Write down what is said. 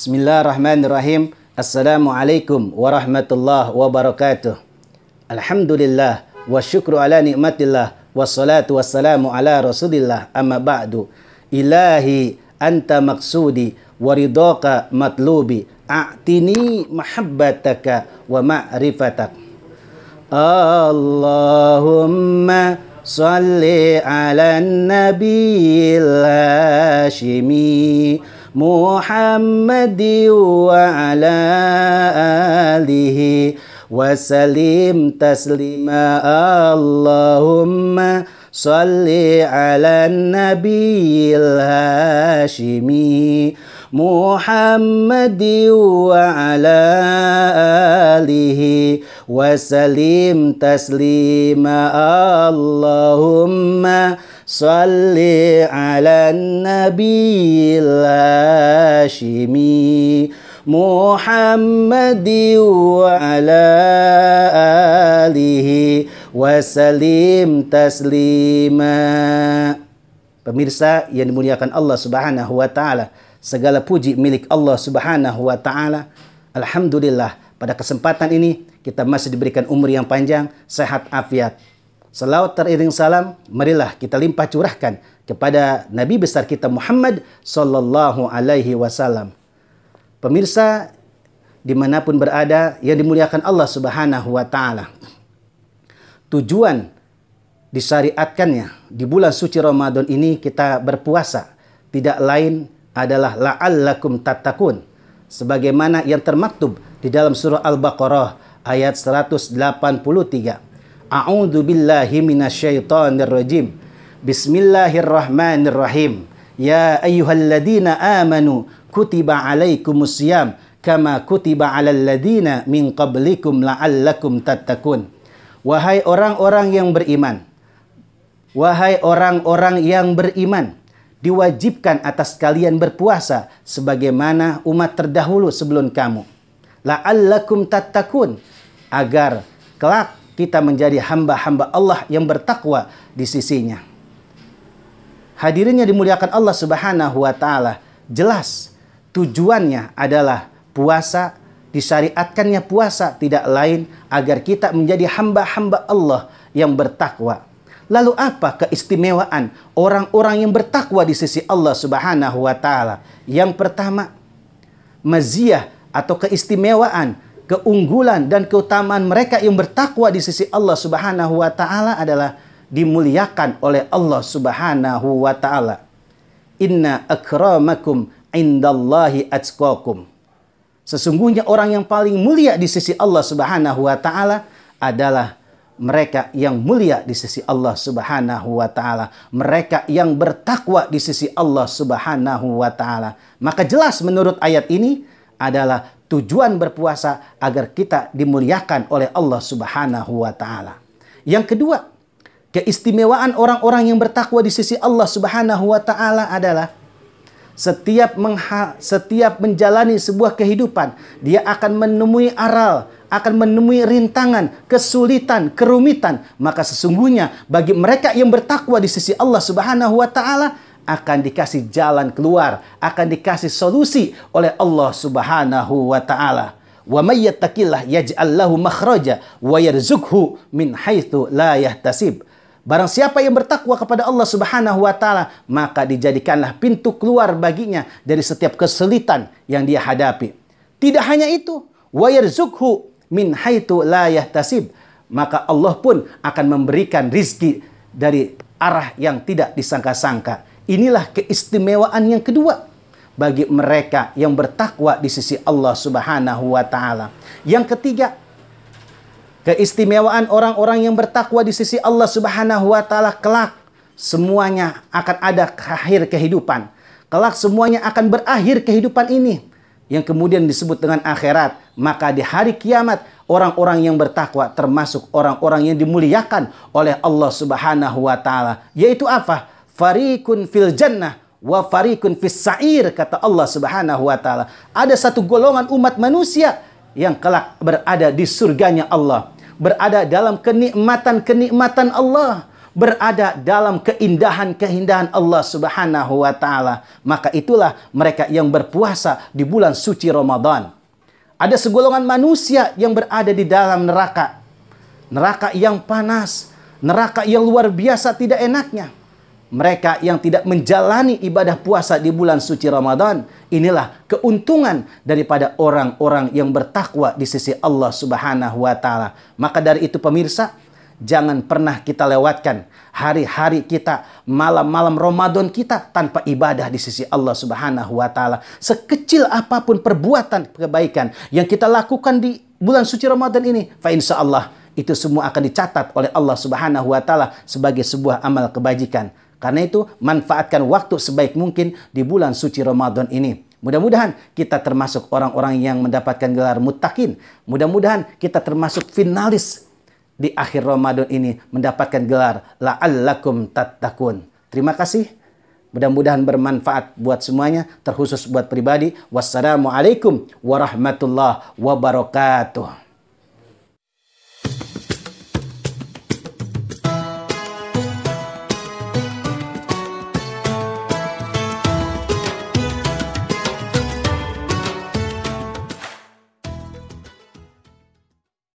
Bismillahirrahmanirrahim. Assalamualaikum warahmatullahi wabarakatuh. Alhamdulillah wa syukru ala nikmatillah wassalatu wassalamu ala rasulillah amma ba'du. Ilahi anta maksudi wa ridhaka matlubi a'tini mahabbataka wa ma'rifatak. Allahumma salli ala nabiyil hashimi Muhammadi wa ala alihi wa salim taslima. Allahumma salli ala nabiyil hashimi Muhammadi wa ala alihi wa salim taslima. Allahumma salli ala nabiyil hashimi Muhammadi wa ala alihi wa salim taslima. Pemirsa yang dimuliakan Allah Subhanahu wa taala, segala puji milik Allah Subhanahu wa taala. Alhamdulillah, pada kesempatan ini kita masih diberikan umur yang panjang, sehat afiat. Salawat teriring salam, marilah kita limpah curahkan kepada Nabi besar kita Muhammad sallallahu alaihi wasallam. Pemirsa dimanapun berada yang dimuliakan Allah Subhanahu wa ta'ala, tujuan disyariatkannya di bulan suci Ramadan ini kita berpuasa tidak lain adalah la'allakum tattaqun, sebagaimana yang termaktub di dalam surah Al-Baqarah ayat 183. A'udzu billahi minasyaitonir rajim. Bismillahirrahmanirrahim. Ya ayyuhalladzina amanu kutiba alaikumusiyam kama kutiba alal ladzina min qablikum la'allakum tattaqun. Wahai orang-orang yang beriman, wahai orang-orang yang beriman, diwajibkan atas kalian berpuasa sebagaimana umat terdahulu sebelum kamu. La'allakum tattaqun, agar kelak kita menjadi hamba-hamba Allah yang bertakwa di sisinya. Hadirin yang dimuliakan Allah Subhanahu wa ta'ala, jelas tujuannya adalah puasa, disyariatkannya puasa tidak lain agar kita menjadi hamba-hamba Allah yang bertakwa. Lalu apa keistimewaan orang-orang yang bertakwa di sisi Allah Subhanahu wa ta'ala? Yang pertama, maziyah atau keistimewaan, keunggulan dan keutamaan mereka yang bertakwa di sisi Allah Subhanahu wa ta'ala adalah dimuliakan oleh Allah Subhanahu wa ta'ala. Inna akramakum indallahi atqakum. Sesungguhnya orang yang paling mulia di sisi Allah Subhanahu wa ta'ala adalah mereka yang mulia di sisi Allah Subhanahu wa ta'ala. Mereka yang bertakwa di sisi Allah Subhanahu wa ta'ala. Maka jelas menurut ayat ini adalah tujuan berpuasa agar kita dimuliakan oleh Allah Subhanahu wa ta'ala. Yang kedua, keistimewaan orang-orang yang bertakwa di sisi Allah Subhanahu wa ta'ala adalah setiap menjalani sebuah kehidupan, dia akan menemui aral, akan menemui rintangan, kesulitan, kerumitan. Maka sesungguhnya bagi mereka yang bertakwa di sisi Allah Subhanahu wa ta'ala akan dikasih jalan keluar, akan dikasih solusi oleh Allah Subhanahu wa ta'ala. Wa may yattaqillah yaj'al lahu makhraja wa yarzuqhu min haitsu la yahtasib. Barang siapa yang bertakwa kepada Allah Subhanahu wa ta'ala, maka dijadikanlah pintu keluar baginya dari setiap kesulitan yang dia hadapi. Tidak hanya itu, wa yarzuqhu min haitsu la yahtasib, maka Allah pun akan memberikan rizki dari arah yang tidak disangka-sangka. Inilah keistimewaan yang kedua bagi mereka yang bertakwa di sisi Allah Subhanahu wa ta'ala. Yang ketiga, keistimewaan orang-orang yang bertakwa di sisi Allah Subhanahu wa ta'ala, kelak semuanya akan ada akhir kehidupan. Kelak semuanya akan berakhir kehidupan ini, yang kemudian disebut dengan akhirat. Maka di hari kiamat, orang-orang yang bertakwa termasuk orang-orang yang dimuliakan oleh Allah Subhanahu wa ta'ala. Yaitu apa? Fariqun fil jannah wa fariqun fis sa'ir, kata Allah Subhanahu wa ta'ala. Ada satu golongan umat manusia yang kelak berada di surganya Allah, berada dalam kenikmatan-kenikmatan Allah, berada dalam keindahan-keindahan Allah Subhanahu wa taala. Maka itulah mereka yang berpuasa di bulan suci Ramadan. Ada segolongan manusia yang berada di dalam neraka. Neraka yang panas, neraka yang luar biasa tidak enaknya. Mereka yang tidak menjalani ibadah puasa di bulan suci Ramadan, inilah keuntungan daripada orang-orang yang bertakwa di sisi Allah Subhanahu wa taala. Maka dari itu pemirsa, jangan pernah kita lewatkan hari-hari kita, malam-malam Ramadan kita tanpa ibadah di sisi Allah Subhanahu wa taala. Sekecil apapun perbuatan kebaikan yang kita lakukan di bulan suci Ramadan ini, fa insyaallah itu semua akan dicatat oleh Allah Subhanahu wa taala sebagai sebuah amal kebajikan. Karena itu, manfaatkan waktu sebaik mungkin di bulan suci Ramadan ini. Mudah-mudahan kita termasuk orang-orang yang mendapatkan gelar muttaqin. Mudah-mudahan kita termasuk finalis di akhir Ramadan ini mendapatkan gelar la'allakum tattaqun. Terima kasih. Mudah-mudahan bermanfaat buat semuanya, terkhusus buat pribadi. Wassalamualaikum warahmatullahi wabarakatuh.